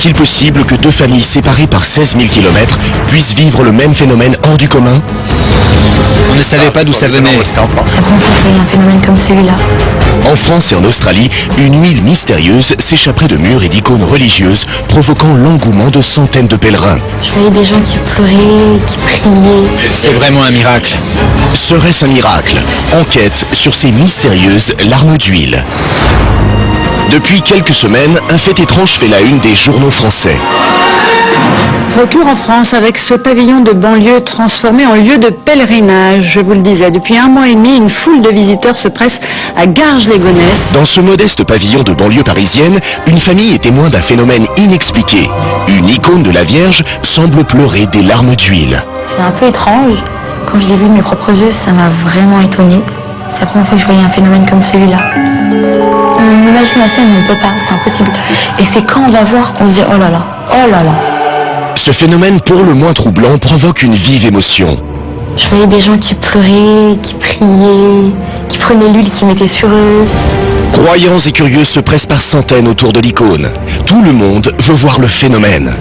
Est-il possible que deux familles séparées par 16 000 km puissent vivre le même phénomène hors du commun? On ne savait pas d'où ça venait. Ça prend pas créer un phénomène comme celui-là. En France et en Australie, une huile mystérieuse s'échapperait de murs et d'icônes religieuses, provoquant l'engouement de centaines de pèlerins. Je voyais des gens qui pleuraient, qui priaient. C'est vraiment un miracle. Serait-ce un miracle? Enquête sur ces mystérieuses larmes d'huile. Depuis quelques semaines, un fait étrange fait la une des journaux français. Retour en France avec ce pavillon de banlieue transformé en lieu de pèlerinage. Je vous le disais, depuis 1 mois et demi, une foule de visiteurs se presse à Garges-lès-Gonesse. Dans ce modeste pavillon de banlieue parisienne, une famille est témoin d'un phénomène inexpliqué. Une icône de la Vierge semble pleurer des larmes d'huile. C'est un peu étrange. Quand je l'ai vu de mes propres yeux, ça m'a vraiment étonnée. C'est la première fois que je voyais un phénomène comme celui-là. On imagine la scène, mais on ne peut pas, c'est impossible. Et c'est quand on va voir qu'on se dit oh là là, oh là là. Ce phénomène pour le moins troublant provoque une vive émotion. Je voyais des gens qui pleuraient, qui priaient, qui prenaient l'huile, qui mettaient sur eux. Croyants et curieux se pressent par centaines autour de l'icône. Tout le monde veut voir le phénomène.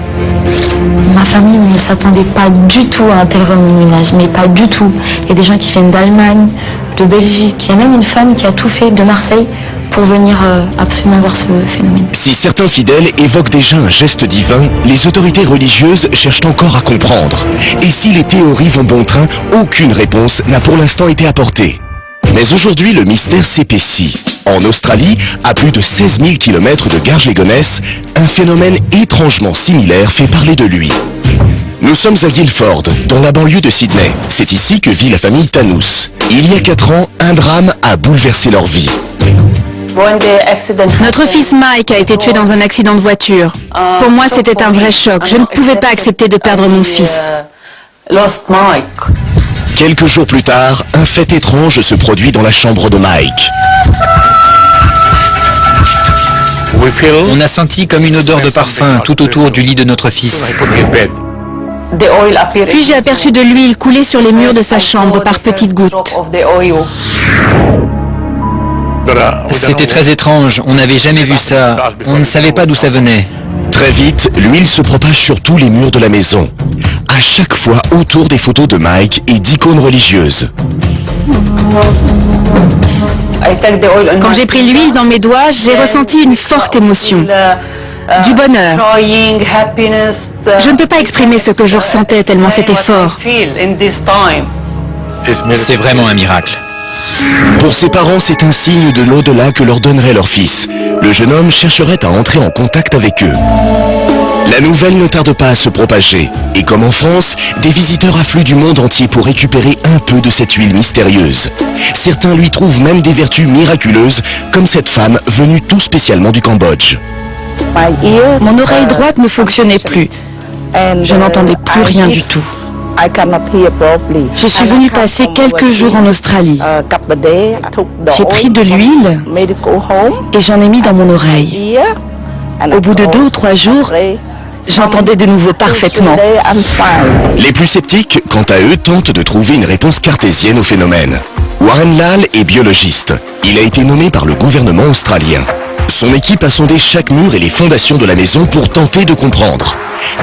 Ma famille ne s'attendait pas du tout à un tel remue-ménage, mais pas du tout. Il y a des gens qui viennent d'Allemagne, de Belgique. Il y a même une femme qui a tout fait de Marseille pour venir absolument voir ce phénomène. Si certains fidèles évoquent déjà un geste divin, les autorités religieuses cherchent encore à comprendre. Et si les théories vont bon train, aucune réponse n'a pour l'instant été apportée. Mais aujourd'hui, le mystère s'épaissit. En Australie, à plus de 16 000 km de Garges-lès-Gonesse, un phénomène étrangement similaire fait parler de lui. Nous sommes à Guildford, dans la banlieue de Sydney. C'est ici que vit la famille Tannous. Il y a 4 ans, un drame a bouleversé leur vie. Notre fils Mike a été tué dans un accident de voiture. Pour moi, c'était un vrai choc. Je ne pouvais pas accepter de perdre mon fils. Quelques jours plus tard, un fait étrange se produit dans la chambre de Mike. On a senti comme une odeur de parfum tout autour du lit de notre fils. Puis j'ai aperçu de l'huile couler sur les murs de sa chambre par petites gouttes. C'était très étrange, on n'avait jamais vu ça. On ne savait pas d'où ça venait. Très vite, l'huile se propage sur tous les murs de la maison. À chaque fois autour des photos de Mike et d'icônes religieuses. Quand j'ai pris l'huile dans mes doigts, j'ai ressenti une forte émotion. Du bonheur. Je ne peux pas exprimer ce que je ressentais tellement c'était fort. C'est vraiment un miracle. Pour ses parents, c'est un signe de l'au-delà que leur donnerait leur fils. Le jeune homme chercherait à entrer en contact avec eux. La nouvelle ne tarde pas à se propager. Et comme en France, des visiteurs affluent du monde entier pour récupérer un peu de cette huile mystérieuse. Certains lui trouvent même des vertus miraculeuses, comme cette femme venue tout spécialement du Cambodge. Mon oreille droite ne fonctionnait plus. Je n'entendais plus rien du tout. Je suis venue passer quelques jours en Australie. J'ai pris de l'huile et j'en ai mis dans mon oreille. Au bout de 2 ou 3 jours, j'entendais de nouveau parfaitement. Les plus sceptiques, quant à eux, tentent de trouver une réponse cartésienne au phénomène. Warren Lal est biologiste. Il a été nommé par le gouvernement australien. Son équipe a sondé chaque mur et les fondations de la maison pour tenter de comprendre.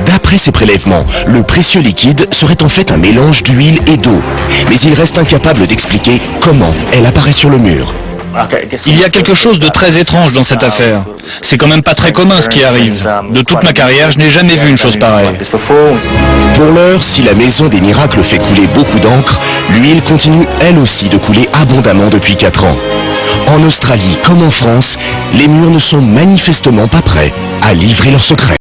D'après ses prélèvements, le précieux liquide serait en fait un mélange d'huile et d'eau. Mais il reste incapable d'expliquer comment elle apparaît sur le mur. Il y a quelque chose de très étrange dans cette affaire. C'est quand même pas très commun ce qui arrive. De toute ma carrière, je n'ai jamais vu une chose pareille. Pour l'heure, si la maison des miracles fait couler beaucoup d'encre, l'huile continue elle aussi de couler abondamment depuis 4 ans. En Australie comme en France, les murs ne sont manifestement pas prêts à livrer leurs secrets.